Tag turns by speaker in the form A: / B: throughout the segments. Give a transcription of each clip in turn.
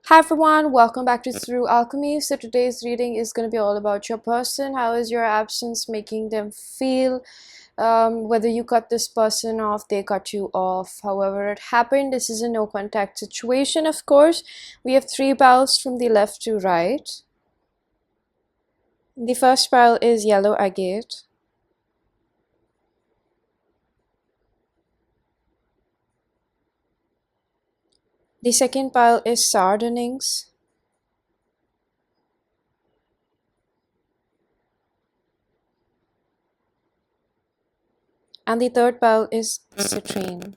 A: Hi everyone, welcome back to Through Alchemy. So today's reading is going to be all about your person. How is your absence making them feel? Whether you cut this person off, they cut you off, however it happened. This is a no contact situation, of course. We have three piles from the left to right. The first pile is yellow agate. The second pile is Sardonyx. And the third pile is Citrine.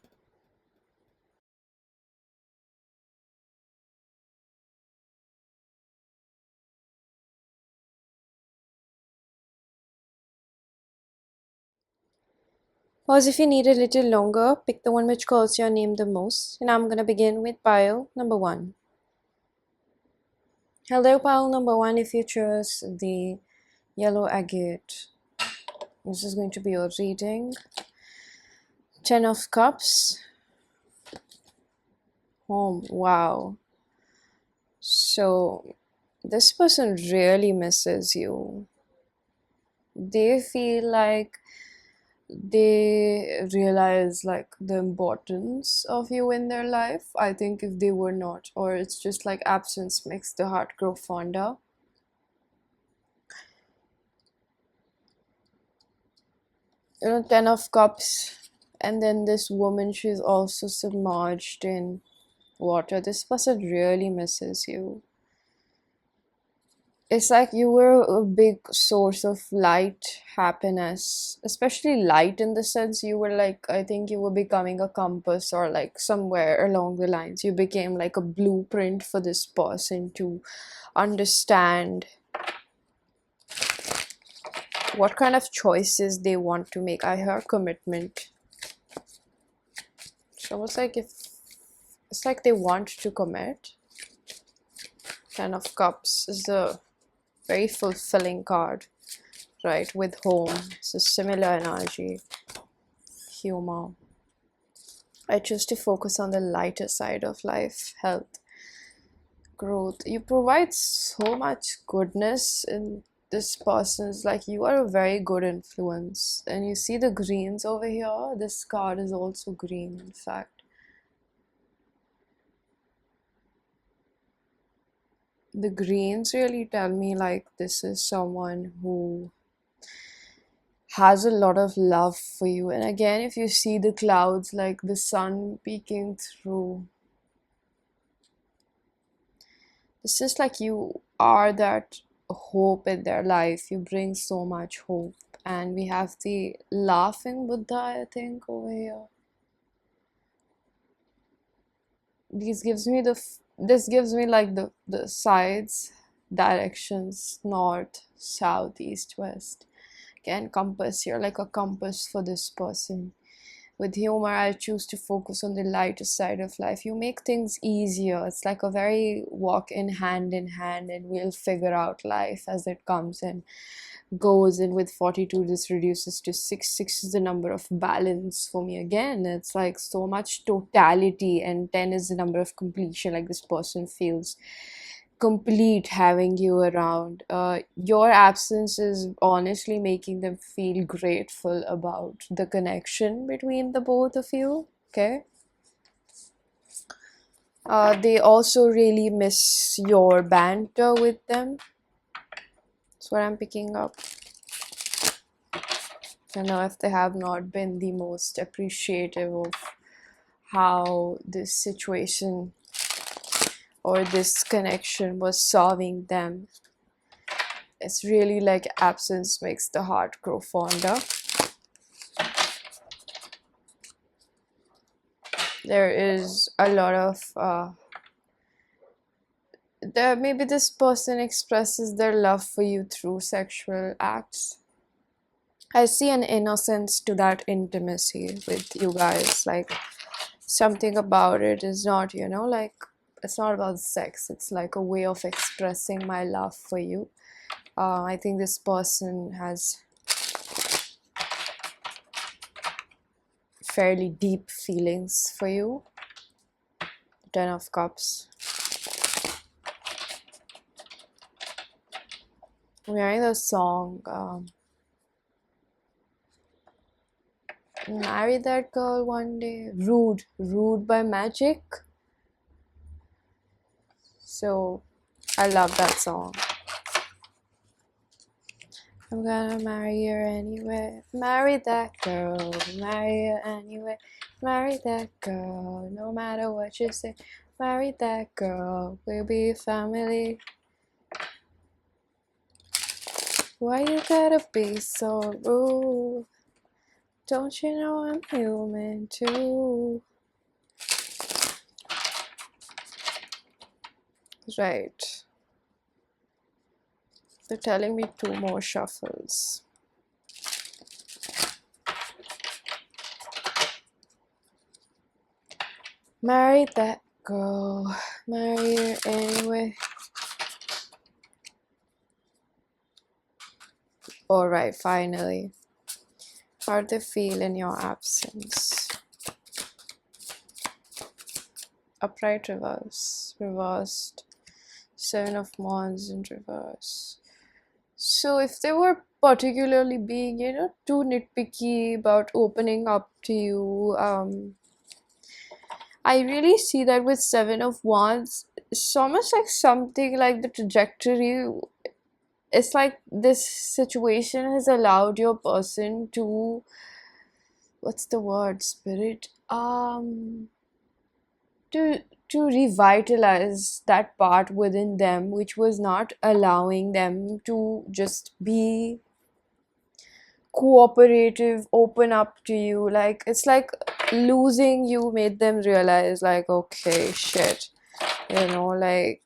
A: Pause if you need a little longer. Pick the one which calls your name the most. And I'm going to begin with pile number 1. Hello, pile number 1. If you chose the yellow agate, this is going to be your reading. 10 of Cups. Oh, wow. So, this person really misses you. They feel like they realize like the importance of you in their life. I think if they were not, or it's just like absence makes the heart grow fonder. You know, 10 of Cups, and then this woman, she's also submerged in water. This person really misses you. It's like you were a big source of light, happiness, especially light in the sense you were like, I think you were becoming a compass, or like somewhere along the lines you became like a blueprint for this person to understand what kind of choices they want to make. I hear commitment. It's almost like if it's like they want to commit. 10 of Cups is a very fulfilling card, right? With home, it's a similar energy. Humor. I choose to focus on the lighter side of life, health, growth. You provide so much goodness in this person's, like you are a very good influence. And you see the greens over here. This card is also green, in fact. The greens really tell me like this is someone who has a lot of love for you. And again, if you see the clouds, like the sun peeking through, it's just like you are that hope in their life. You bring so much hope. And we have the laughing Buddha, I think, over here. This gives me like the sides, directions, north, south, east, west. Again, compass, you're like a compass for this person. With humor, I choose to focus on the lighter side of life. You make things easier. It's like a very walk in hand, and we'll figure out life as it comes and goes. And with 42, this reduces to 6. 6 is the number of balance for me. Again, it's like so much totality, and 10 is the number of completion. Like this person feels complete having you around. Your absence is honestly making them feel grateful about the connection between the both of you. Okay. They also really miss your banter with them. That's what I'm picking up. I know if they have not been the most appreciative of how this situation or this connection was serving them. It's really like absence makes the heart grow fonder. There is a lot of maybe this person expresses their love for you through sexual acts. I see an innocence to that intimacy with you guys. Like something about it is not, like it's not about sex. It's like a way of expressing my love for you. I think this person has fairly deep feelings for you. 10 of Cups. I'm hearing the song Marry That Girl One Day. Rude by Magic. So I love that song. I'm gonna marry her anyway. Marry that girl. Marry her anyway. Marry that girl. No matter what you say. Marry that girl. We'll be family. Why you gotta be so rude? Don't you know I'm human too? Right. They're telling me 2 more shuffles. Marry that girl. Marry her anyway. Alright, finally. How do they feel in your absence? Upright reverse. Reversed. 7 of Wands in reverse. So if they were particularly being, too nitpicky about opening up to you, I really see that with 7 of Wands. It's almost like something like the trajectory. It's like this situation has allowed your person to, what's the word, spirit? To revitalize that part within them which was not allowing them to just be cooperative, open up to you. Like it's like losing you made them realize like, okay, shit, like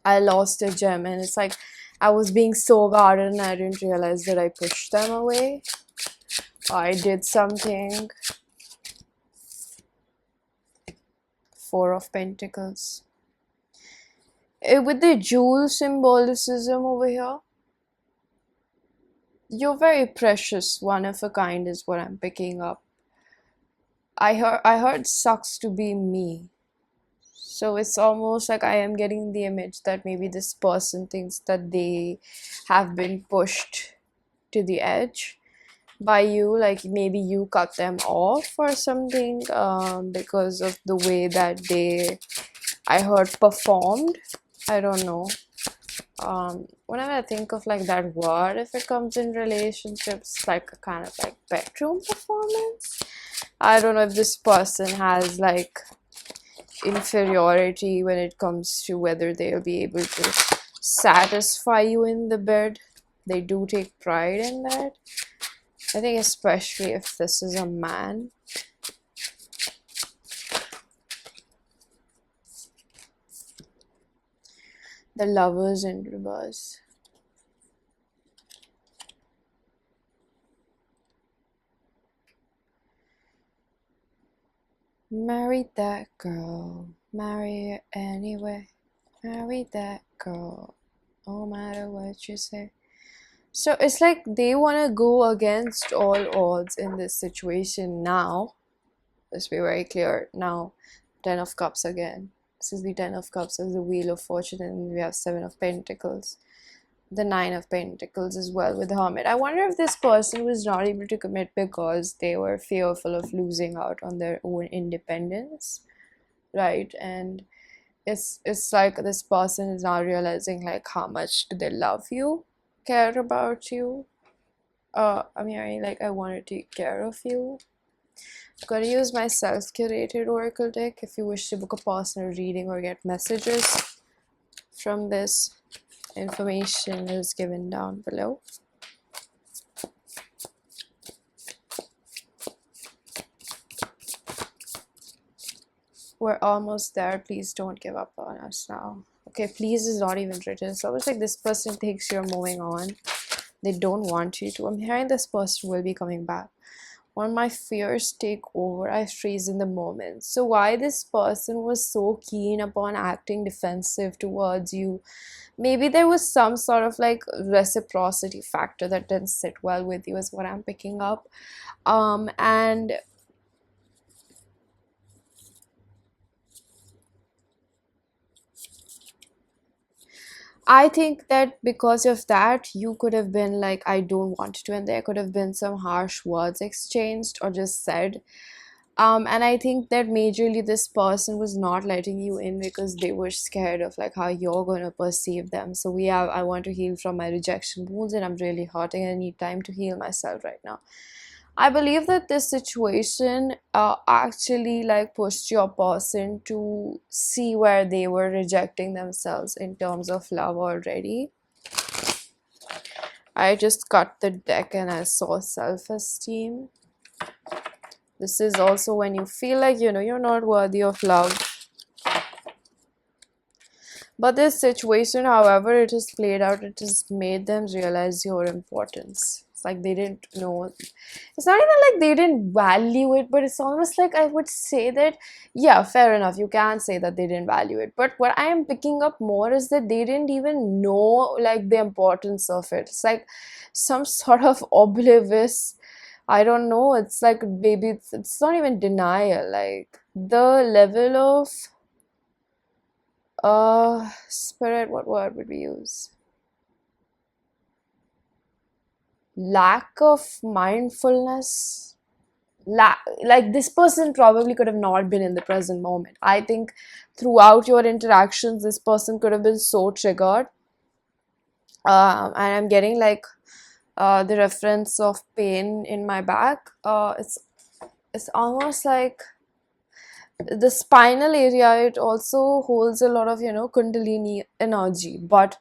A: I lost a gem, and it's like I was being so guarded and I didn't realize that I pushed them away. I did something. 4 of Pentacles. With the jewel symbolicism over here, you're very precious, one of a kind is what I'm picking up. I heard sucks to be me. So it's almost like I am getting the image that maybe this person thinks that they have been pushed to the edge by you, like maybe you cut them off or something, because of the way that they, I heard, performed. I don't know. Whenever I think of like that word, if it comes in relationships, like a kind of like bedroom performance. I don't know if this person has like inferiority when it comes to whether they'll be able to satisfy you in the bed. They do take pride in that. I think especially if this is a man. The Lovers in reverse. Marry that girl. Marry her anyway. Marry that girl. No matter what you say. So it's like they want to go against all odds in this situation now. Let's be very clear. Now, 10 of Cups again. This is the 10 of Cups as the Wheel of Fortune, and we have 7 of Pentacles. The 9 of Pentacles as well with the Hermit. I wonder if this person was not able to commit because they were fearful of losing out on their own independence, right? And it's like this person is now realizing like how much do they love you, care about you. I'm hearing like I want to take care of you. I'm going to use my self-curated oracle deck. If you wish to book a personal reading or get messages from this, information is given down below. We're almost there. Please don't give up on us now. Okay, please is not even written. It's almost like this person thinks you're moving on. They don't want you to. I'm hearing this person will be coming back. When my fears take over, I freeze in the moment. So why this person was so keen upon acting defensive towards you? Maybe there was some sort of like reciprocity factor that didn't sit well with you, is what I'm picking up. And I think that because of that, you could have been like, I don't want to, and there could have been some harsh words exchanged or just said. And I think that majorly this person was not letting you in because they were scared of like how you're gonna perceive them. So I want to heal from my rejection wounds, and I'm really hurting. I need time to heal myself right now. I believe that this situation actually like pushed your person to see where they were rejecting themselves in terms of love already. I just cut the deck and I saw self-esteem. This is also when you feel like, you're not worthy of love. But this situation, however it is played out, it has made them realize your importance. It's like they didn't know. It's not even like they didn't value it, but it's almost like I would say that, yeah, fair enough. You can say that they didn't value it. But what I am picking up more is that they didn't even know like the importance of it. It's like some sort of oblivious, I don't know. It's like maybe it's not even denial. Like the level of spirit, what word would we use? Lack of mindfulness. Like this person probably could have not been in the present moment. I think throughout your interactions, this person could have been so triggered. And I'm getting like the reference of pain in my back. It's almost like the spinal area. It also holds a lot of kundalini energy, but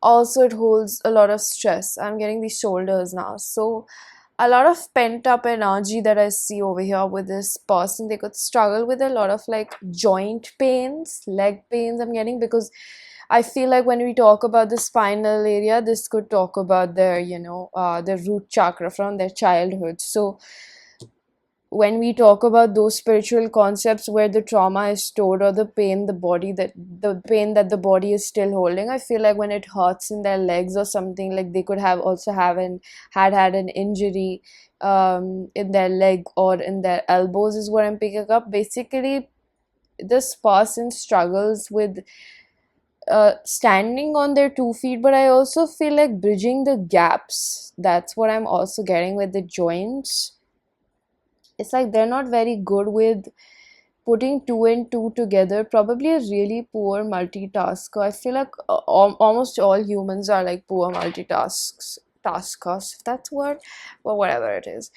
A: also it holds a lot of stress. I'm getting these shoulders now, so a lot of pent up energy that I see over here with this person. They could struggle with a lot of like joint pains, leg pains. I'm getting, because I feel like when we talk about the spinal area, this could talk about their their root chakra from their childhood. So when we talk about those spiritual concepts where the trauma is stored, or the pain that the body is still holding, I feel like when it hurts in their legs or something, like they could have also have an had an injury in their leg or in their elbows, is what I'm picking up. Basically, this person struggles with standing on their 2 feet, but I also feel like bridging the gaps. That's what I'm also getting with the joints. It's like they're not very good with putting two and two together. Probably a really poor multitasker. I feel like almost all humans are like poor taskers, if that's a word, or whatever it is.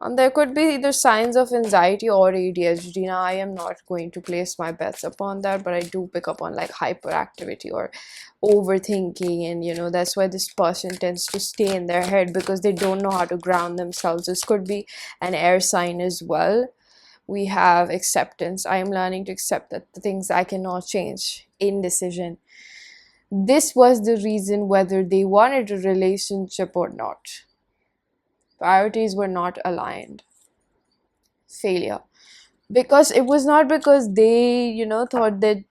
A: And there could be either signs of anxiety or ADHD. Now, I am not going to place my bets upon that, but I do pick up on like hyperactivity or overthinking, and that's why this person tends to stay in their head because they don't know how to ground themselves. This could be an air sign as well. We have acceptance. I am learning to accept that the things I cannot change. Indecision. This was the reason whether they wanted a relationship or not. Priorities were not aligned. Failure. Because it was not because they thought that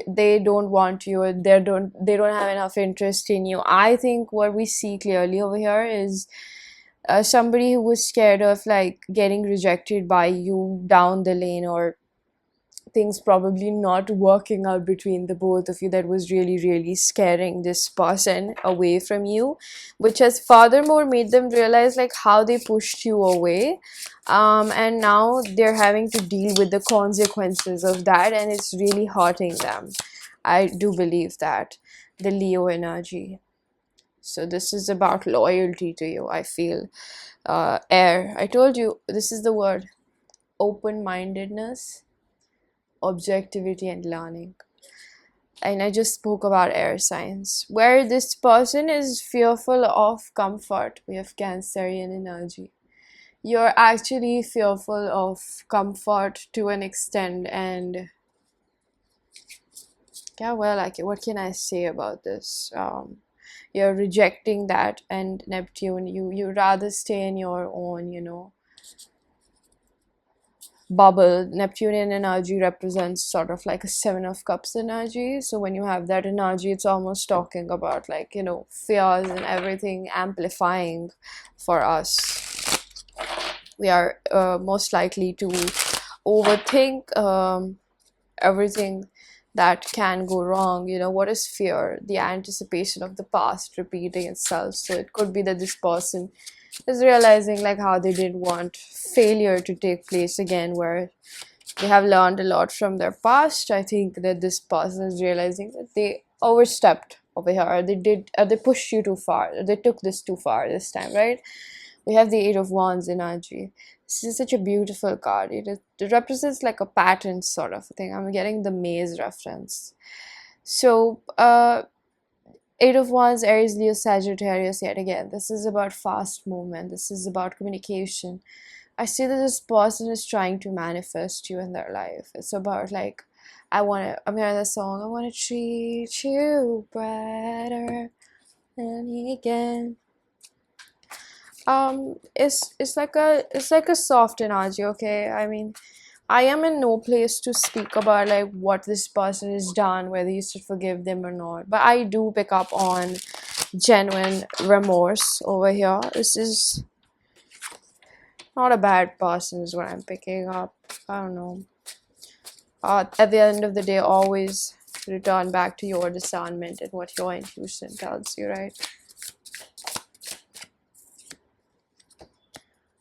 A: they don't want you, or they don't have enough interest in you. I think what we see clearly over here is somebody who was scared of like getting rejected by you down the lane, or things probably not working out between the both of you, that was really really scaring this person away from you, which has furthermore made them realize like how they pushed you away. And now they're having to deal with the consequences of that, and it's really hurting them. I do believe that. The Leo energy. So this is about loyalty to you, I feel. Air, I told you, this is the word: open-mindedness, objectivity, and learning. And I just spoke about air signs, where this person is fearful of comfort. We have Cancerian energy. You're actually fearful of comfort to an extent, and yeah, well, like, what can I say about this? You're rejecting that, and Neptune, you rather stay in your own, bubble. Neptunian energy represents sort of like a Seven of Cups energy. So when you have that energy, it's almost talking about like, fears and everything amplifying for us. We are most likely to overthink everything that can go wrong. What is fear? The anticipation of the past repeating itself. So it could be that this person is realizing like how they didn't want failure to take place again, where they have learned a lot from their past. I think that this person is realizing that they overstepped over here. They pushed you too far. They took this too far this time, right? We have the Eight of Wands energy. This is such a beautiful card. It represents like a pattern sort of thing. I'm getting the maze reference. So, Eight of Wands, Aries, Leo, Sagittarius, yet again. This is about fast movement. This is about communication. I see that this person is trying to manifest you in their life. It's about like, I'm hearing the song, I want to treat you better than again. It's like a soft energy, okay? I mean, I am in no place to speak about like what this person has done, whether you should forgive them or not. But I do pick up on genuine remorse over here. This is not a bad person is what I'm picking up. I don't know. At the end of the day, always return back to your discernment and what your intuition tells you, right?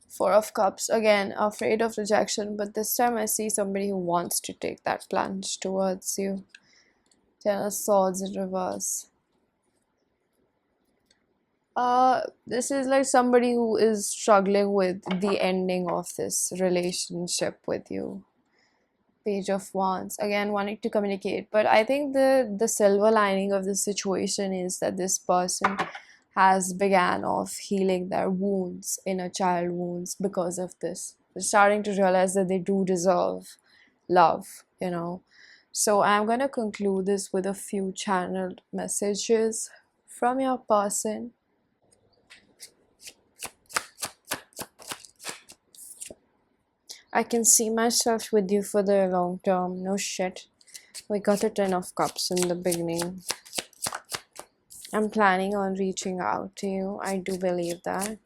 A: Four of Cups, again, afraid of rejection, but this time I see somebody who wants to take that plunge towards you. Ten of Swords in reverse. This is like somebody who is struggling with the ending of this relationship with you. Page of Wands, again wanting to communicate, but I think the silver lining of the situation is that this person has began of healing their wounds, inner child wounds, because of this. They're starting to realize that they do deserve love. So I'm going to conclude this with a few channeled messages from your person. I can see myself with you for the long term. No shit. We got a 10 of Cups in the beginning. I'm planning on reaching out to you. I do believe that.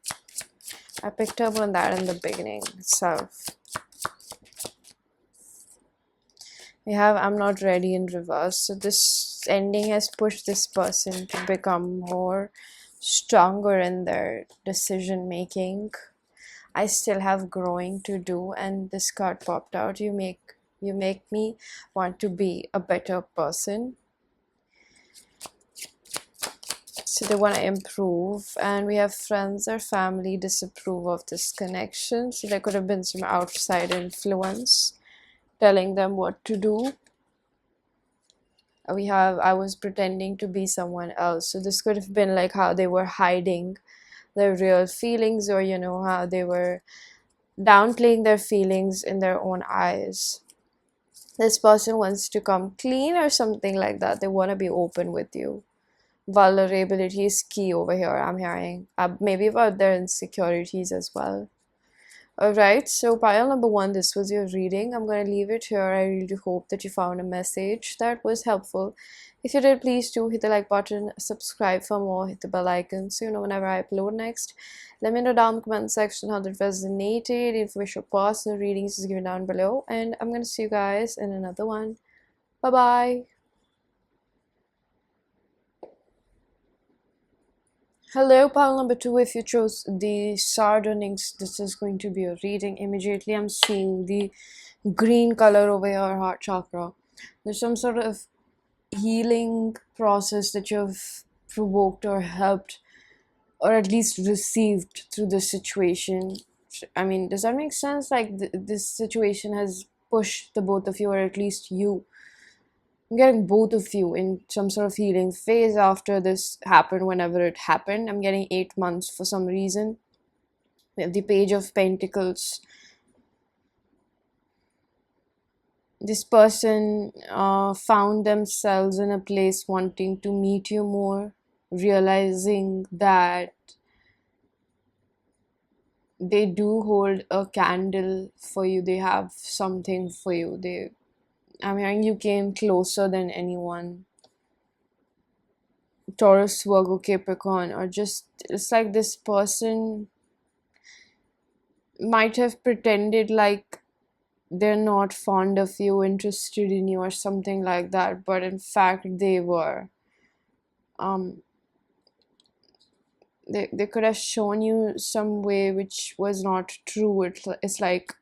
A: I picked up on that in the beginning itself. We have I'm not ready in reverse. So this ending has pushed this person to become more stronger in their decision making. I still have growing to do, and this card popped out. You make me want to be a better person. So they want to improve, and we have friends or family disapprove of this connection. So there could have been some outside influence telling them what to do. We have I was pretending to be someone else. So this could have been like how they were hiding their real feelings, or how they were downplaying their feelings in their own eyes. This person wants to come clean or something like that. They want to be open with you. Vulnerability is key over here, I'm hearing. Maybe about their insecurities as well. Alright, so pile number 1, this was your reading. I'm going to leave it here. I really hope that you found a message that was helpful. If you did, please do hit the like button, subscribe for more, hit the bell icon so you know whenever I upload next. Let me know down in the comment section how that resonated. Information for personal readings is given down below, and I'm going to see you guys in another one. Bye bye. Hello, pile number 2. If you chose the Sardonyx, this is going to be a reading. Immediately I'm seeing the green color over your heart chakra. There's some sort of healing process that you've provoked or helped, or at least received through this situation. I mean, does that make sense? Like this situation has pushed the both of you, or at least you. I'm getting both of you in some sort of healing phase after this happened, whenever it happened. I'm getting 8 months for some reason. We have the Page of Pentacles. This person found themselves in a place wanting to meet you more, realizing that they do hold a candle for you. They have something for you. I'm hearing you came closer than anyone. Taurus, Virgo, Capricorn, or just it's like this person might have pretended like they're not fond of you, interested in you, or something like that, but in fact they were. um they could have shown you some way which was not true. It's like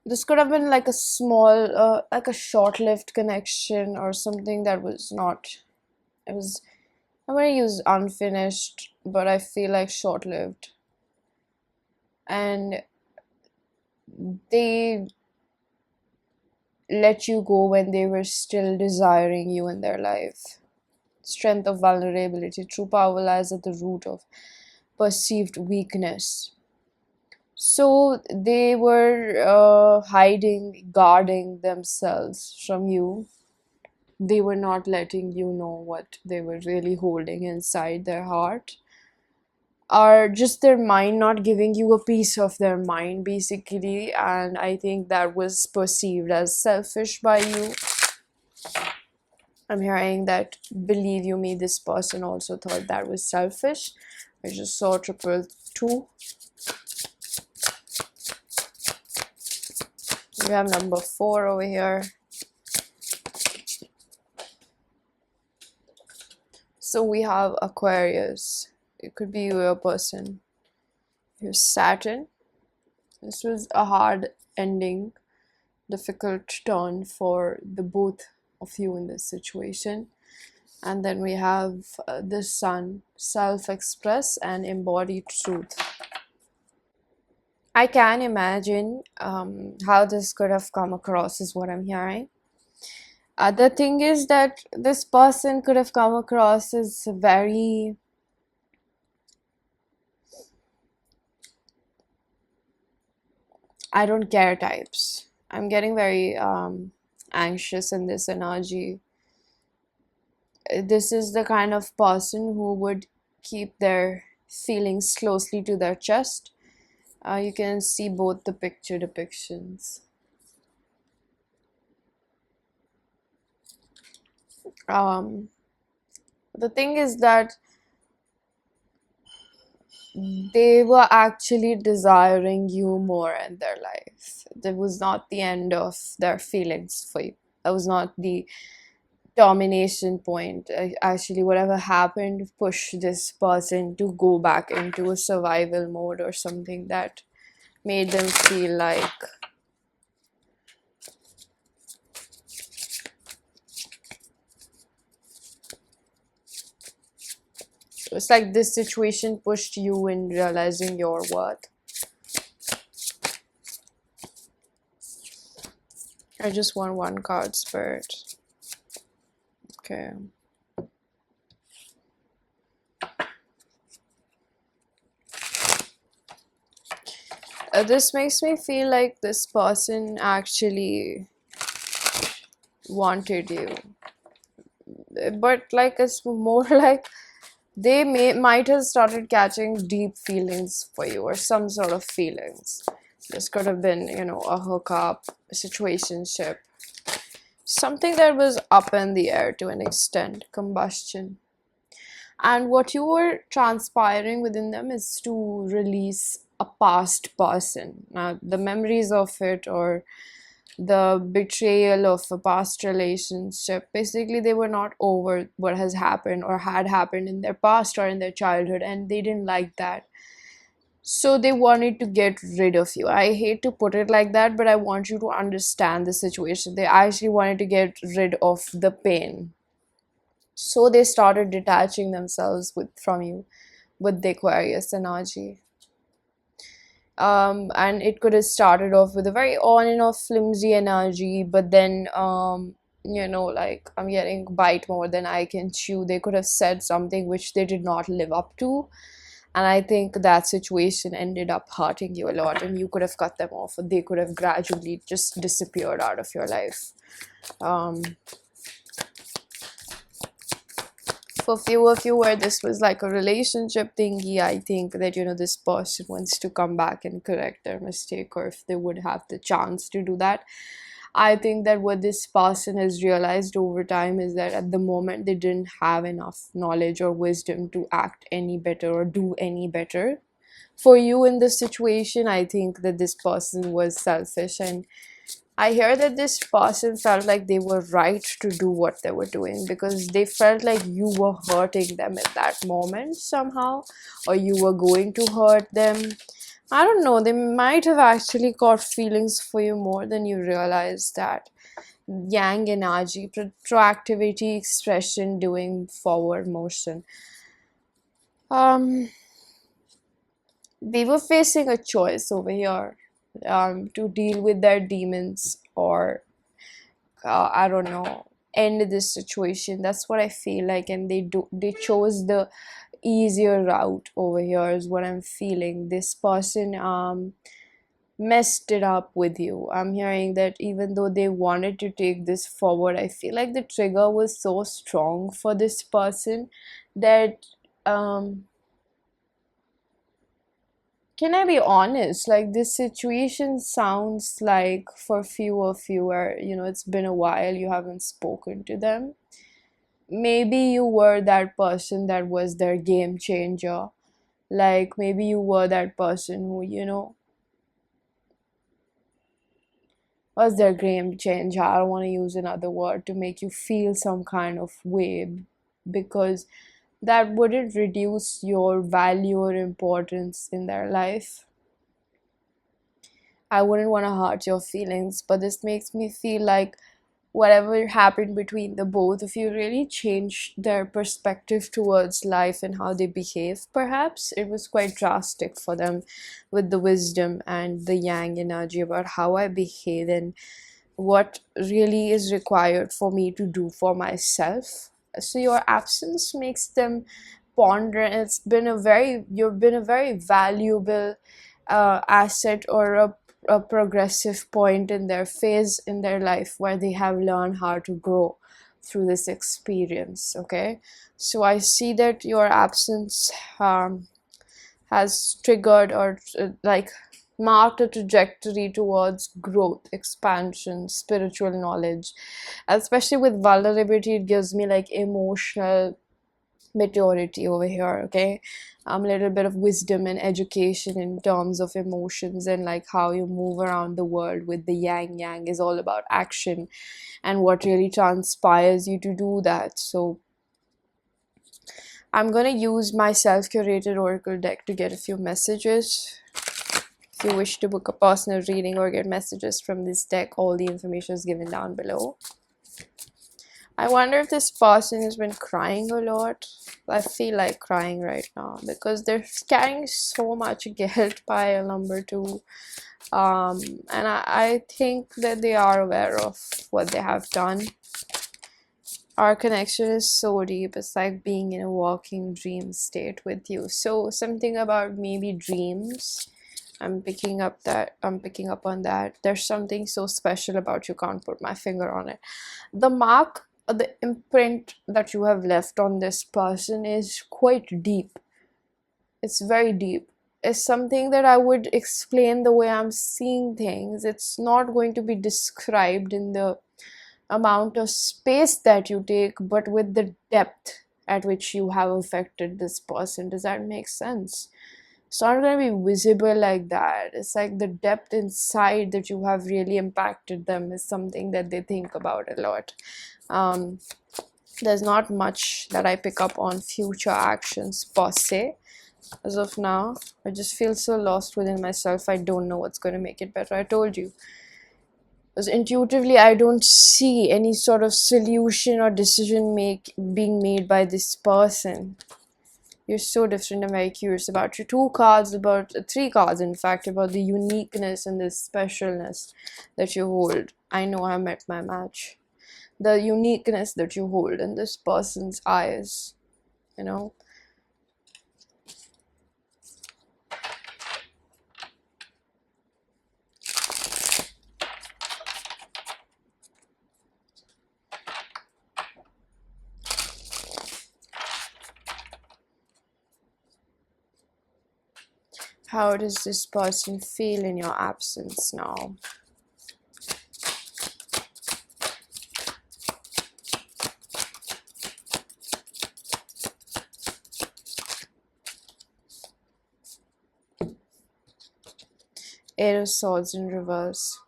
A: this could have been like a small like a short-lived connection or something that was not, it was, I'm gonna use unfinished, but I feel like short-lived. And they let you go when they were still desiring you in their life. Strength of vulnerability. True power lies at the root of perceived weakness. So they were hiding, guarding themselves from you. They were not letting you know what they were really holding inside their heart, or just their mind not giving you a piece of their mind, basically. And I think that was perceived as selfish by you. I'm hearing that, believe you me, this person also thought that was selfish. I just saw triple two. We have number 4 over here. So we have Aquarius. It could be your person. Here's Saturn. This was a hard ending, difficult turn for the both of you in this situation. And then we have the Sun, self-express and embody truth. I can imagine how this could have come across is what I'm hearing. The thing is that this person could have come across as very I don't care types. I'm getting very anxious in this energy. This is the kind of person who would keep their feelings closely to their chest. You can see both the picture depictions. The thing is that they were actually desiring you more in their life. That was not the end of their feelings for you. That was not the termination point. Actually, whatever happened pushed this person to go back into a survival mode or something that made them feel like it's like this situation pushed you in realizing your worth. I just want one card, Spirit. Okay. This makes me feel like this person actually wanted you, but like it's more like they might have started catching deep feelings for you or some sort of feelings. This could have been, you know, a hookup, a situationship, something that was up in the air to an extent, combustion. And what you were transpiring within them is to release a past person. Now, the memories of it or the betrayal of a past relationship, basically they were not over what has happened or had happened in their past or in their childhood, and they didn't like that, so they wanted to get rid of you. I hate to put it like that, but I want you to understand the situation. They actually wanted to get rid of the pain, so they started detaching themselves from you with the Aquarius energy. And it could have started off with a very on and off flimsy energy, but then you know, like, I'm getting bite more than I can chew. They could have said something which they did not live up to, and I think that situation ended up hurting you a lot, and you could have cut them off, or they could have gradually just disappeared out of your life. For few of you where this was like a relationship thingy, I think that, you know, this person wants to come back and correct their mistake, or if they would have the chance to do that. I think that what this person has realized over time is that at the moment they didn't have enough knowledge or wisdom to act any better or do any better. For you in this situation, I think that this person was selfish, and I hear that this person felt like they were right to do what they were doing because they felt like you were hurting them at that moment somehow, or you were going to hurt them. I don't know, they might have actually caught feelings for you more than you realize. That yang energy, proactivity, expression, doing forward motion. Um, they were facing a choice over here, to deal with their demons or I don't know, end this situation. That's what I feel like, and they chose the easier route over here is what I'm feeling. This person messed it up with you. I'm hearing that even though they wanted to take this forward, I feel like the trigger was so strong for this person that um can I be honest? Like, this situation sounds like for few of you where, it's been a while you haven't spoken to them. Maybe you were that person that was their game changer. Like, maybe you were that person who, was their game changer. I don't want to use another word to make you feel some kind of way, because that wouldn't reduce your value or importance in their life. I wouldn't want to hurt your feelings, but this makes me feel like whatever happened between the both of you really changed their perspective towards life and how they behave. Perhaps it was quite drastic for them with the wisdom and the yang energy about how I behave and what really is required for me to do for myself. So your absence makes them ponder, and you've been a very valuable asset, or a progressive point in their phase in their life where they have learned how to grow through this experience. Okay, so I see that your absence has triggered, or like marked a trajectory towards growth, expansion, spiritual knowledge. Especially with vulnerability, it gives me like emotional maturity over here. Okay, a little bit of wisdom and education in terms of emotions and like how you move around the world with the yang is all about action and what really transpires you to do that. So I'm gonna use my self-curated oracle deck to get a few messages. If you wish to book a personal reading or get messages from this deck, all the information is given down below. I wonder if this person has been crying a lot. I feel like crying right now because they're carrying so much guilt pile number 2. And I think that they are aware of what they have done. Our connection is so deep. It's like being in a walking dream state with you. So something about maybe dreams. I'm picking up on that. There's something so special about you. Can't put my finger on it. The mark, the imprint that you have left on this person is quite deep. It's very deep. It's something that I would explain the way I'm seeing things. It's not going to be described in the amount of space that you take, but with the depth at which you have affected this person. Does that make sense? It's not going to be visible like that. It's like the depth inside that you have really impacted them is something that they think about a lot. There's not much that I pick up on future actions per se as of now. I just feel so lost within myself. I don't know what's going to make it better. I told you, because intuitively I don't see any sort of solution or decision being made by this person. You're so different. I'm very curious about your 2 cards, about 3 cards in fact, about the uniqueness and the specialness that you hold. I know I met my match. The uniqueness that you hold in this person's eyes, you know. How does this person feel in your absence now? Eight of Swords in reverse.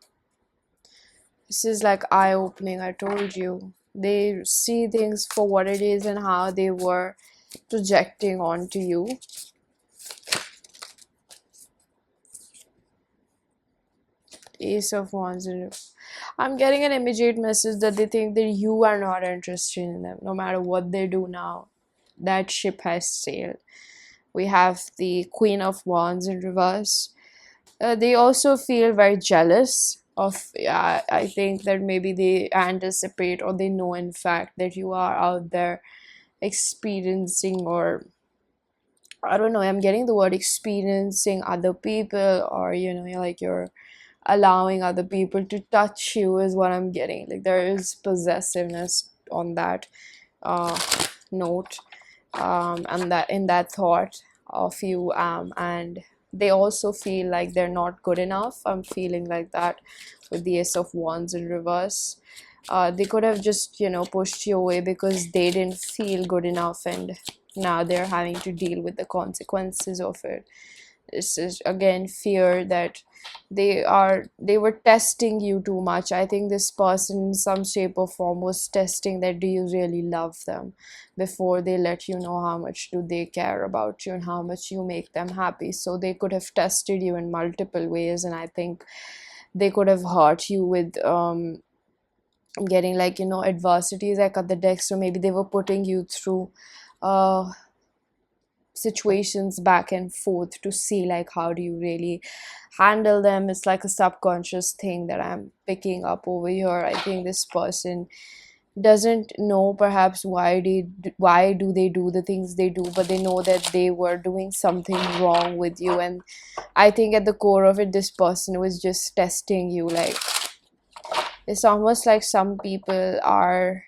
A: This is like eye-opening, I told you. They see things for what it is and how they were projecting onto you. Ace of Wands in reverse. I'm getting an immediate message that they think that you are not interested in them, no matter what they do now. That ship has sailed. We have the Queen of Wands in reverse. They also feel very jealous of, I think that maybe they anticipate or they know in fact that you are out there experiencing, or I don't know, I'm getting the word experiencing other people, or like you're allowing other people to touch you is what I'm getting. Like there is possessiveness on that uh, note, and that in that thought of you, and they also feel like they're not good enough. I'm feeling like that with the Ace of Wands in reverse. They could have just pushed you away because they didn't feel good enough, and now they're having to deal with the consequences of it. This is again fear that they were testing you too much. I think this person in some shape or form was testing that do you really love them before they let you know how much do they care about you and how much you make them happy. So they could have tested you in multiple ways, and I think they could have hurt you with getting like adversities. I cut the deck, so maybe they were putting you through uh situations back and forth to see like how do you really handle them. It's like a subconscious thing that I'm picking up over here. I think this person doesn't know perhaps why do they do the things they do, but they know that they were doing something wrong with you, and I think at the core of it this person was just testing you. Like it's almost like some people are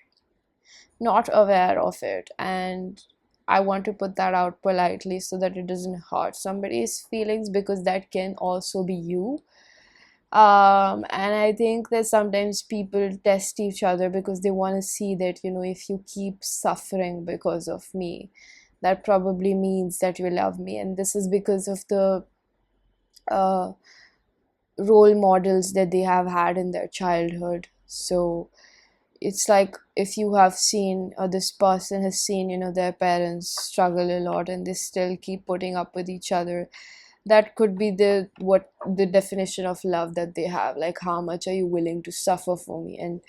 A: not aware of it, and I want to put that out politely so that it doesn't hurt somebody's feelings, because that can also be you. And I think that sometimes people test each other because they want to see that if you keep suffering because of me, that probably means that you love me, and this is because of the uh, role models that they have had in their childhood. So it's like if you have seen, or this person has seen their parents struggle a lot and they still keep putting up with each other, that could be the definition of love that they have. Like, how much are you willing to suffer for me? And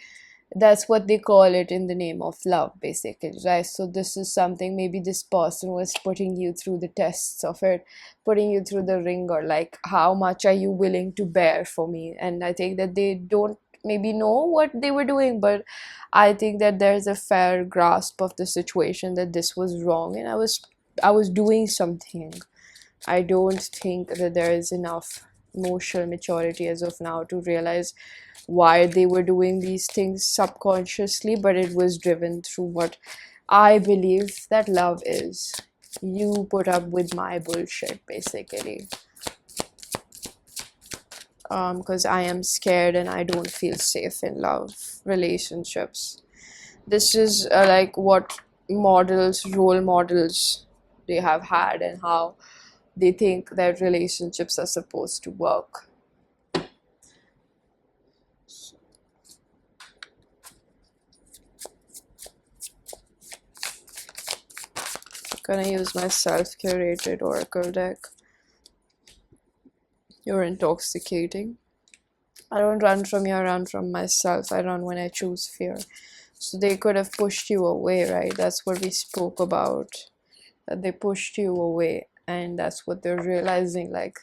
A: that's what they call it in the name of love, basically, right? So this is something, maybe this person was putting you through the tests of it, putting you through the ringer, like how much are you willing to bear for me? And I think that they don't maybe know what they were doing, but I think that there's a fair grasp of the situation, that this was wrong and I was doing something. I don't think that there is enough emotional maturity as of now to realize why they were doing these things subconsciously, but it was driven through what I believe that love is. You put up with my bullshit, basically. Because I am scared and I don't feel safe in love relationships. This is like what role models they have had, and how they think that relationships are supposed to work. Gonna use my self-curated oracle deck. You're intoxicating. I don't run from you, I run from myself. I run when I choose fear. So they could have pushed you away, right? That's what we spoke about. That they pushed you away, and that's what they're realizing. Like,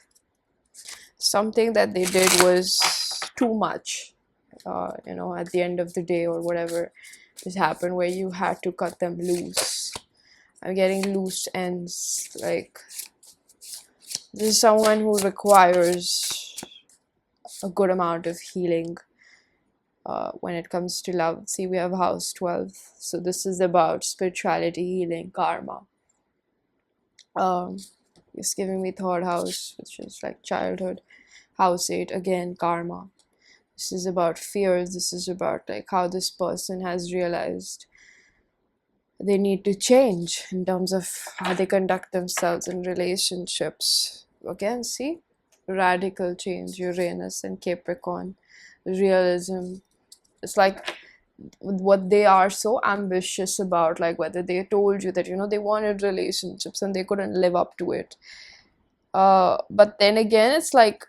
A: something that they did was too much. At the end of the day, or whatever has happened, where you had to cut them loose. I'm getting loose ends. Like, this is someone who requires a good amount of healing when it comes to love. See, we have house 12, so this is about spirituality, healing, karma. It's giving me third house, which is like childhood. House 8, again, karma. This is about fears. This is about like how this person has realized they need to change in terms of how they conduct themselves in relationships. Again, see, radical change, Uranus and Capricorn, realism. It's like what they are so ambitious about, like whether they told you that, you know, they wanted relationships and they couldn't live up to it. But then again, it's like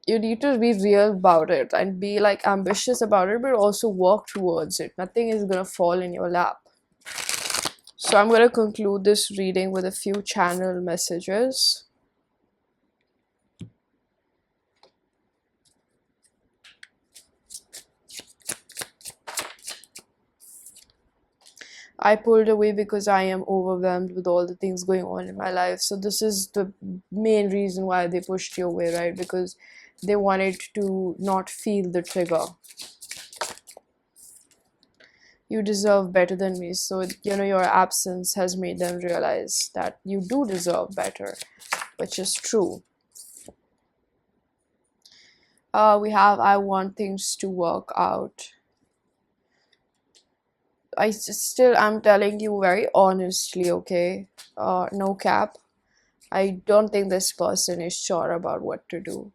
A: you need to be real about it and be like ambitious about it, but also work towards it. Nothing is gonna fall in your lap. So I'm gonna conclude this reading with a few channel messages. I pulled away because I am overwhelmed with all the things going on in my life. So this is the main reason why they pushed you away, right? Because they wanted to not feel the trigger. You deserve better than me. So, you know, your absence has made them realize that you do deserve better, which is true. We have, I want things to work out. I'm telling you very honestly, okay? No cap. I don't think this person is sure about what to do.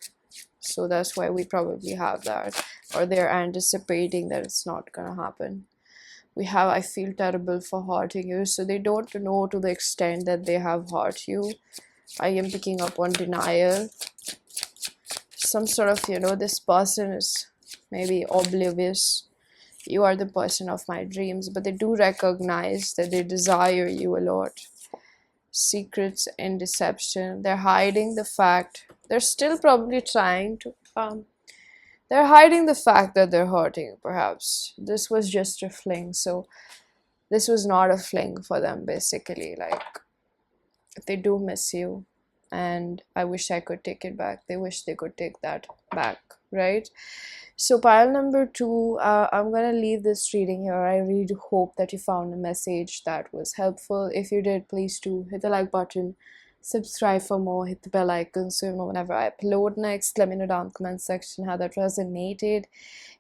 A: So that's why we probably have that. Or they're anticipating that it's not gonna happen. We have, I feel terrible for hurting you. So they don't know to the extent that they have hurt you. I am picking up on denial. Some sort of, you know, this person is maybe oblivious. You are the person of my dreams, but they do recognize that they desire you a lot. Secrets and deception. They're hiding the fact. They're still probably trying to they're hiding the fact that they're hurting you, perhaps. This was just a fling, so this was not a fling for them, basically. Like, they do miss you, and I wish I could take it back. They wish they could take that back, right? So pile number 2, I'm gonna leave this reading here. I really do hope that you found a message that was helpful. If you did, please do hit the like button, subscribe for more, hit the bell icon so you know whenever I upload next. Let me know down in the comment section how that resonated.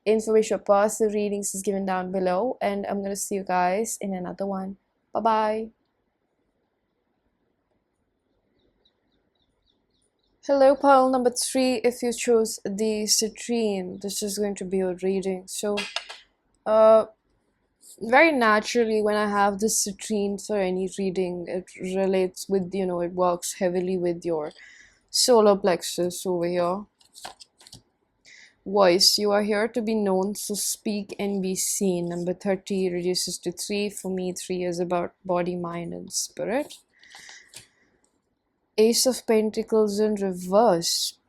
A: Information for personal readings is given down below, and I'm gonna see you guys in another one. Bye bye. Hello, pile number 3. If you chose the Citrine, this is going to be your reading. So, very naturally, when I have this Citrine for any reading, it relates with, you know, it works heavily with your solar plexus over here. Voice, you are here to be known, so speak and be seen. Number 30 reduces to 3. For me, 3 is about body, mind, and spirit. Ace of Pentacles in reverse.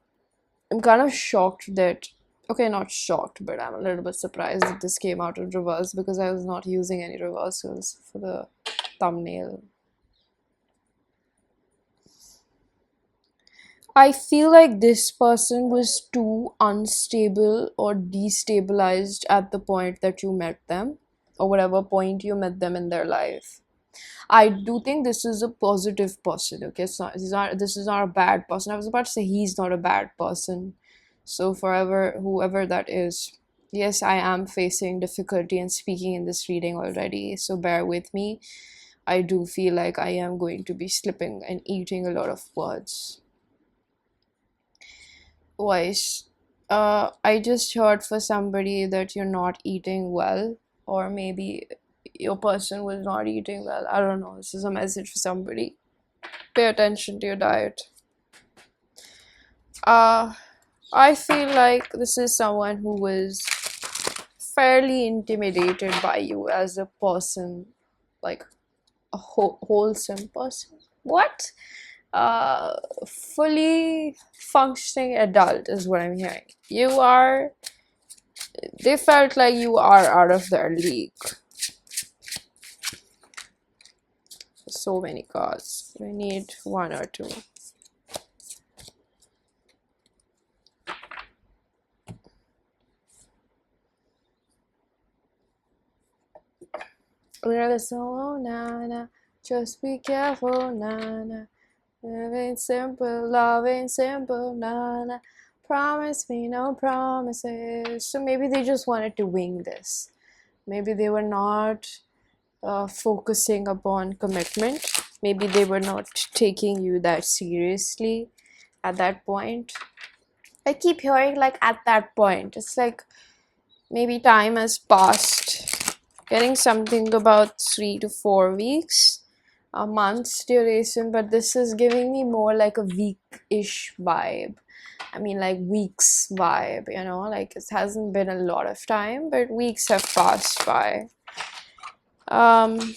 A: I'm kind of shocked that, okay, not shocked, but I'm a little bit surprised that this came out in reverse because I was not using any reversals for the thumbnail. I feel like this person was too unstable or destabilized at the point that you met them, or whatever point you met them in their life. I do think this is a positive person, okay? It's not, this is not a bad person. I was about to say he's not a bad person. So forever, whoever that is, yes, I am facing difficulty in speaking in this reading already, so bear with me. I do feel like I am going to be slipping and eating a lot of words. Voice, I just heard for somebody that you're not eating well, or maybe your person was not eating well. I don't know. This is a message for somebody. Pay attention to your diet. I feel like this is someone who was fairly intimidated by you as a person, like a wholesome person. What? Fully functioning adult is what I'm hearing. They felt like you are out of their league. So many cards. We need 1 or 2. We're so na, just be careful, na. Love ain't simple, na. Promise me no promises. So maybe they just wanted to wing this. Maybe they were not focusing upon commitment. Maybe they were not taking you that seriously at that point. I keep hearing like at that point. It's like maybe time has passed. Getting something about 3 to 4 weeks, a month's duration, but this is giving me more like a week-ish vibe. I mean, like weeks vibe, you know, like it hasn't been a lot of time, but weeks have passed by. Um,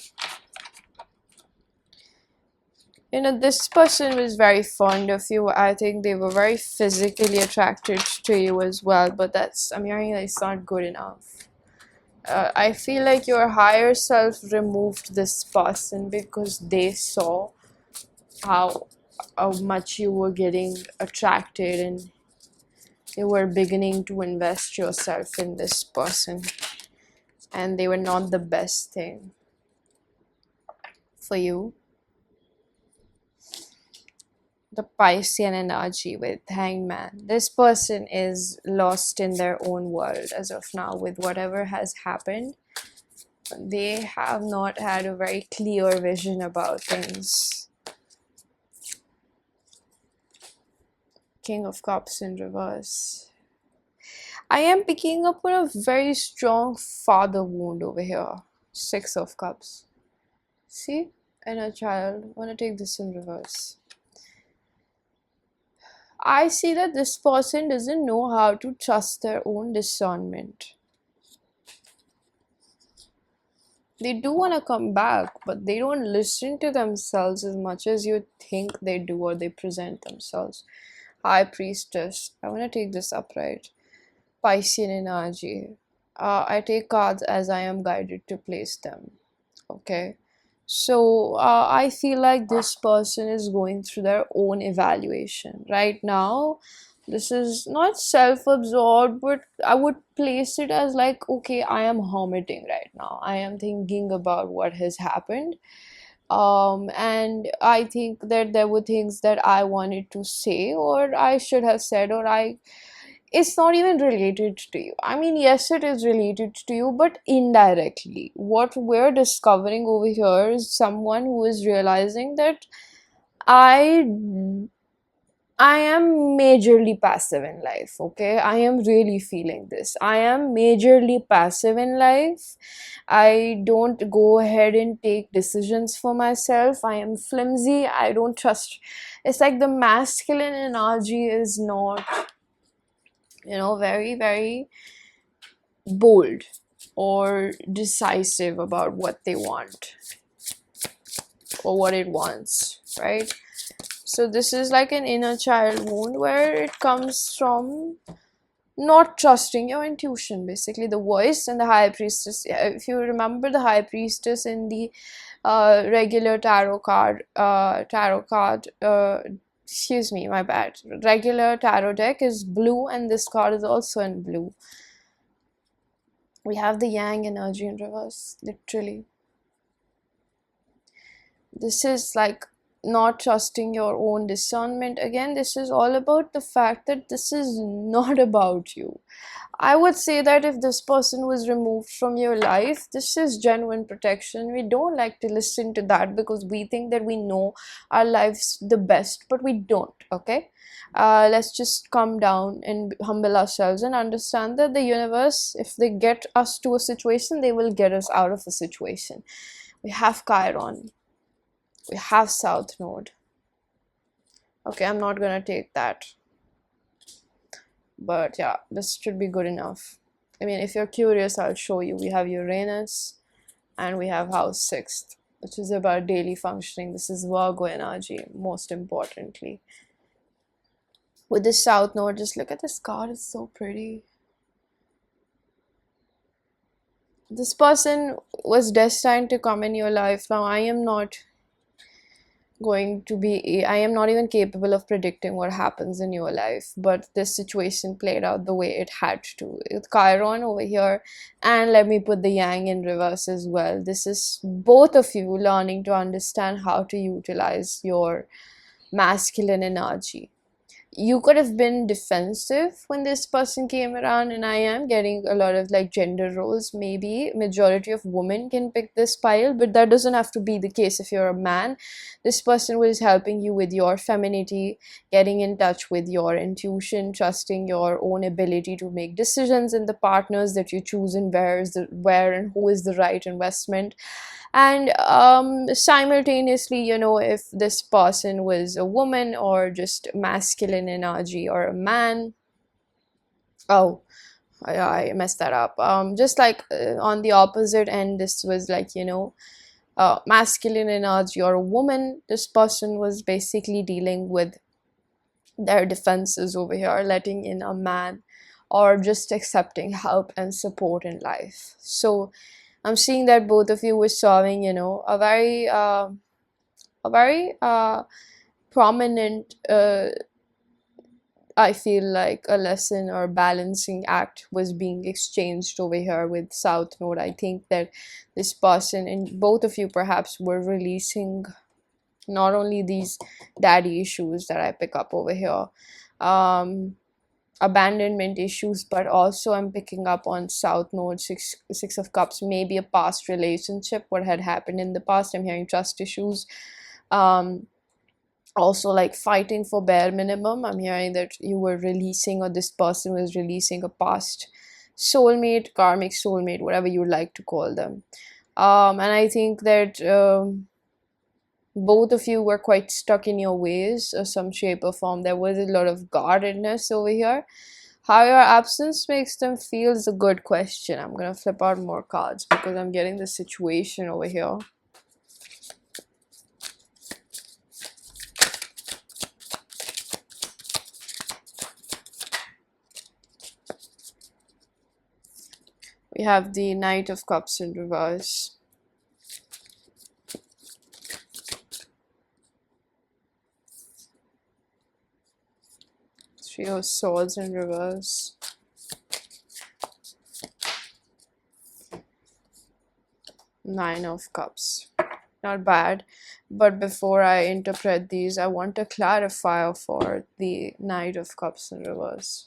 A: you know, this person was very fond of you. I think they were very physically attracted to you as well, but that's, I'm hearing that it's not good enough. I feel like your higher self removed this person because they saw how much you were getting attracted, and you were beginning to invest yourself in this person, and they were not the best thing for you. The Piscean energy with Hangman. This person is lost in their own world as of now with whatever has happened. They have not had a very clear vision about things. King of Cups in reverse. I am picking up on a very strong father wound over here. 6 of Cups. See? And a child. I want to take this in reverse. I see that this person doesn't know how to trust their own discernment. They do want to come back, but they don't listen to themselves as much as you think they do, or they present themselves. High Priestess. I want to take this upright. Piscean energy. I take cards as I am guided to place them. Okay. So I feel like this person is going through their own evaluation right now. This is not self-absorbed, but I would place it as like, okay, I am hermiting right now. I am thinking about what has happened. And I think that there were things that I wanted to say, or I should have said, or it's not even related to you. I mean, yes, it is related to you, but indirectly. What we're discovering over here is someone who is realizing that I I am majorly passive in life, okay? I am really feeling this. I am majorly passive in life. I don't go ahead and take decisions for myself. I am flimsy. I don't trust. It's like the masculine energy is not, very, very bold or decisive about what they want or what it wants, right? So this is like an inner child wound where it comes from not trusting your intuition, basically the voice. And the High Priestess, if you remember the High Priestess in the regular excuse me, my bad, regular tarot deck is blue, and this card is also in blue. We have the Yang energy in reverse, literally. This is like not trusting your own discernment. Again, this is all about the fact that this is not about you. I would say that if this person was removed from your life, this is genuine protection. We don't like to listen to that because we think that we know our lives the best, but we don't, okay? Let's just calm down and humble ourselves and understand that the universe, if they get us to a situation, they will get us out of a situation. We have Chiron. We have South Node. Okay, I'm not gonna take that. But yeah, this should be good enough. I mean, if you're curious, I'll show you. We have Uranus and we have House 6th, which is about daily functioning. This is Virgo energy, most importantly. With this South Node, just look at this card. It's so pretty. This person was destined to come in your life. Now, I am not even capable of predicting what happens in your life, but this situation played out the way it had to with Chiron over here. And let me put the Yang in reverse as well. This is both of you learning to understand how to utilize your masculine energy. you could have been defensive when this person came around, and I am getting a lot of like gender roles. Maybe majority of women can pick this pile, but that doesn't have to be the case. If you're a man, this person was helping you with your femininity, getting in touch with your intuition, trusting your own ability to make decisions in the partners that you choose, and where and who is the right investment. And simultaneously, if this person was a woman or just masculine energy, or a man. Oh, I messed that up. Just like on the opposite end, this was like, masculine energy or a woman. This person was basically dealing with their defenses over here, letting in a man, or just accepting help and support in life. So I'm seeing that both of you were solving, a very prominent, I feel like a lesson or balancing act was being exchanged over here with South Node. I think that this person and both of you perhaps were releasing not only these daddy issues that I pick up over here, um, abandonment issues, but also I'm picking up on South Node, six of Cups, maybe a past relationship, what had happened in the past. I'm hearing trust issues. Also like fighting for bare minimum. I'm hearing that you were releasing, or this person was releasing, a past soulmate, karmic soulmate, whatever you would like to call them. And I think that both of you were quite stuck in your ways or some shape or form. There was a lot of guardedness over here. How your absence makes them feel is a good question. I'm gonna flip out more cards because I'm getting the situation over here. We have the Knight of Cups in reverse. Three of Swords in reverse. Nine of Cups. Not bad. But before I interpret these, I want to clarify for the Knight of Cups in reverse.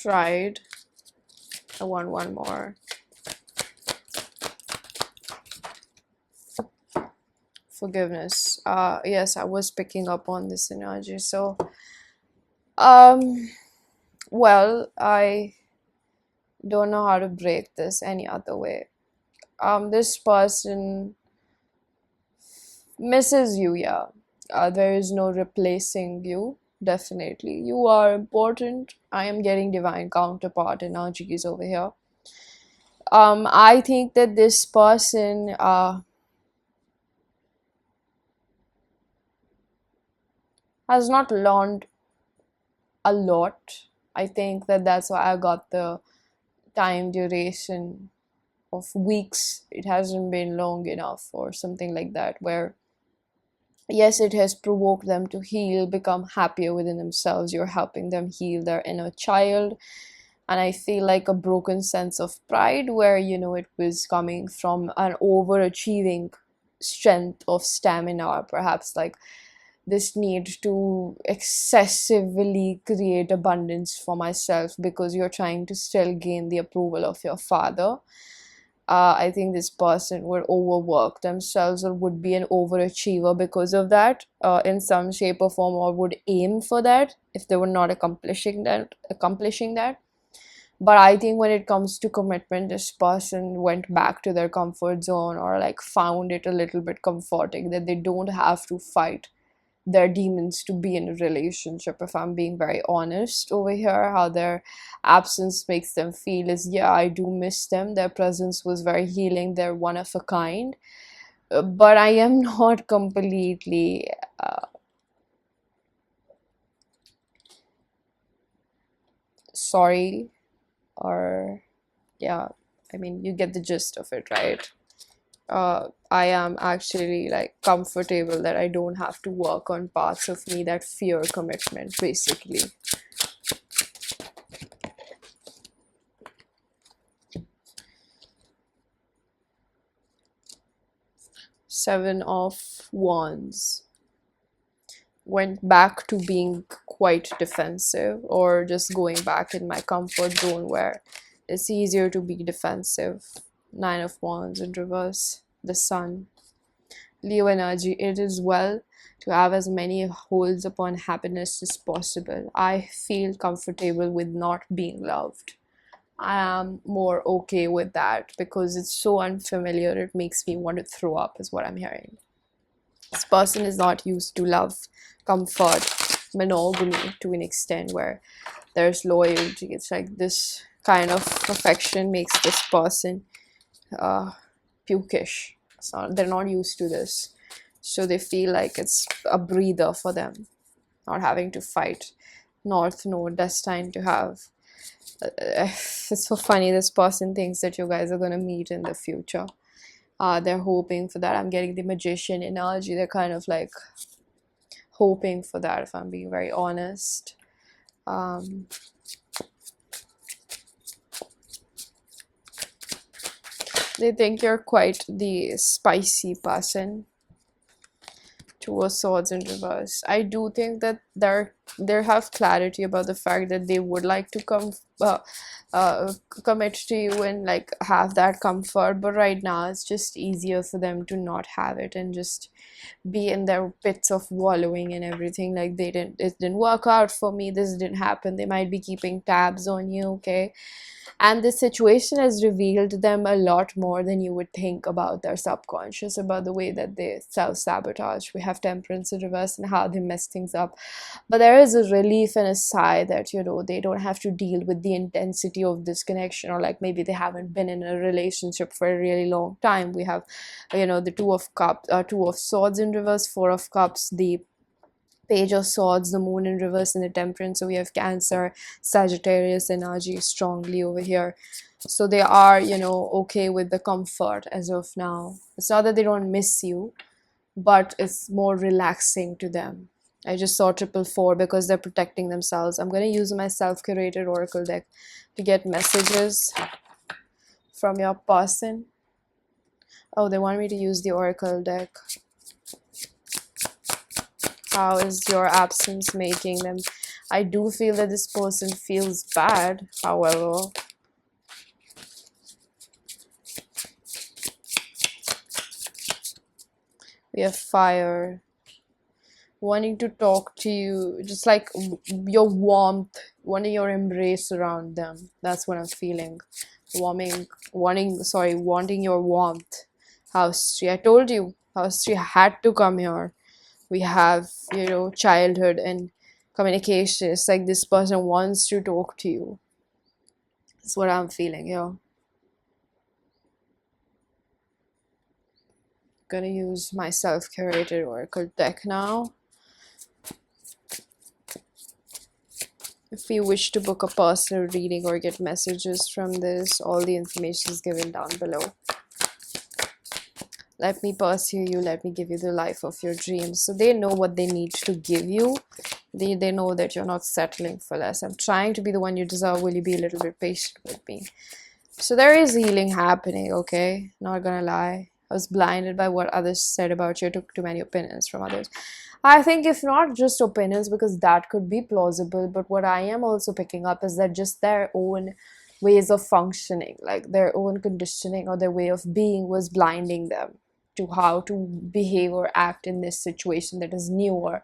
A: Pride. I want one more. Forgiveness. Yes, I was picking up on this energy. So well, I don't know how to break this any other way. This person misses you. Yeah, there is no replacing you. Definitely, you are important. I am getting divine counterpart energies over here. I think that this person has not learned a lot. I think that that's why I got the time duration of weeks. It hasn't been long enough or something like that, where yes, it has provoked them to heal, become happier within themselves. You're helping them heal their inner child. And I feel like a broken sense of pride, where it was coming from an overachieving strength of stamina, perhaps like this need to excessively create abundance for myself because you're trying to still gain the approval of your father. I think this person would overwork themselves or would be an overachiever because of that, in some shape or form, or would aim for that if they were not accomplishing that. But I think when it comes to commitment, this person went back to their comfort zone, or like found it a little bit comforting that they don't have to fight their demons to be in a relationship. If I'm being very honest over here, how their absence makes them feel is, yeah, I do miss them. Their presence was very healing. They're one of a kind. But I am not completely sorry, or yeah, I mean, you get the gist of it, right? I am actually like comfortable that I don't have to work on parts of me that fear commitment, basically. Seven of Wands. Went back to being quite defensive, or just going back in my comfort zone where it's easier to be defensive. Nine of Wands in reverse. The Sun. Leo energy. It is well to have as many holds upon happiness as possible. I feel comfortable with not being loved. I am more okay with that because it's so unfamiliar. It makes me want to throw up, is what I'm hearing. This person is not used to love, comfort, monogamy to an extent where there's loyalty. It's like this kind of perfection makes this person pukish. So they're not used to this. So they feel like it's a breather for them, not having to fight. North Node destined to have. It's so funny. This person thinks that you guys are going to meet in the future. They're hoping for that. I'm getting the Magician energy. They're kind of like hoping for that, if I'm being very honest. They think you're quite the spicy person. Two of Swords in reverse. I do think that they have clarity about the fact that they would like to commit to you and like have that comfort, but right now it's just easier for them to not have it and just be in their pits of wallowing and everything. Like it didn't work out for me, this didn't happen. They might be keeping tabs on you, okay? And this situation has revealed them a lot more than you would think about their subconscious, about the way that they self-sabotage. We have Temperance in reverse and how they mess things up. But there is a relief and a sigh that, you know, they don't have to deal with the intensity of this connection, or like maybe they haven't been in a relationship for a really long time. We have, you know, the Two of Cups, Two of Swords in reverse, Four of Cups, the Page of Swords, the Moon in reverse, and the Temperance. So we have Cancer, Sagittarius energy strongly over here. So they are, you know, okay with the comfort as of now. It's not that they don't miss you, but it's more relaxing to them. I just saw 444 because they're protecting themselves. I'm going to use my self-curated oracle deck to get messages from your person. Oh, they want me to use the oracle deck. How is your absence making them? I do feel that this person feels bad, however. We have Fire. Wanting to talk to you, just like your warmth, wanting your embrace around them. That's what I'm feeling. Wanting your warmth. House 3. I told you, House 3 had to come here. We have, you know, childhood and communication. It's like this person wants to talk to you. That's what I'm feeling here. Gonna use my self-curated oracle deck now. If you wish to book a personal reading or get messages from this, all the information is given down below. Let me pursue you. Let me give you the life of your dreams. So they know what they need to give you. They know that you're not settling for less. I'm trying to be the one you deserve. Will you be a little bit patient with me? So there is healing happening, okay? Not gonna lie. I was blinded by what others said about you. I took too many opinions from others. I think if not just opinions, because that could be plausible, but what I am also picking up is that just their own ways of functioning, like their own conditioning or their way of being was blinding them to how to behave or act in this situation that is newer.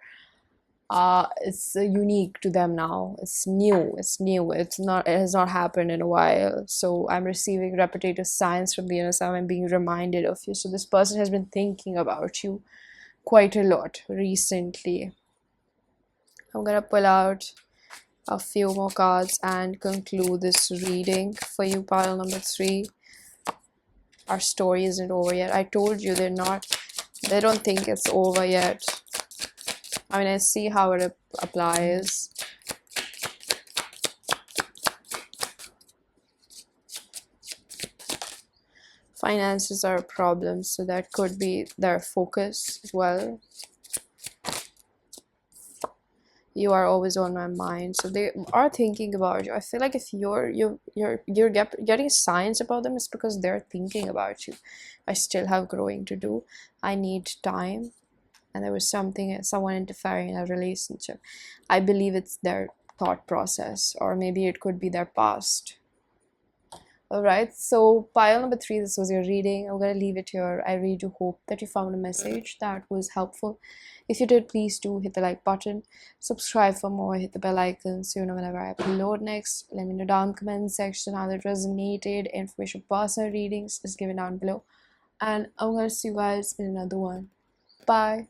A: It's unique to them now. It's new. It has not happened in a while. So I'm receiving repetitive signs from the inner self. I'm being reminded of you. So this person has been thinking about you quite a lot recently. I'm gonna pull out a few more cards and conclude this reading for you, pile number 3. Our story isn't over yet. I told you they don't think it's over yet. I mean, I see how it applies. Finances are a problem, so that could be their focus as well. You are always on my mind, so they are thinking about you. I feel like if getting signs about them, it's because they're thinking about you. I still have growing to do. I need time, and there was someone interfering in a relationship. I believe it's their thought process, or maybe it could be their past. All right, so pile number 3, this was your reading. I'm going to leave it here. I really do hope that you found a message that was helpful. If you did, please do hit the like button, subscribe for more, hit the bell icon so you know whenever I upload next. Let me know down in the comment section how that resonated. Information personal readings is given down below. And I'm going to see you guys in another one. Bye.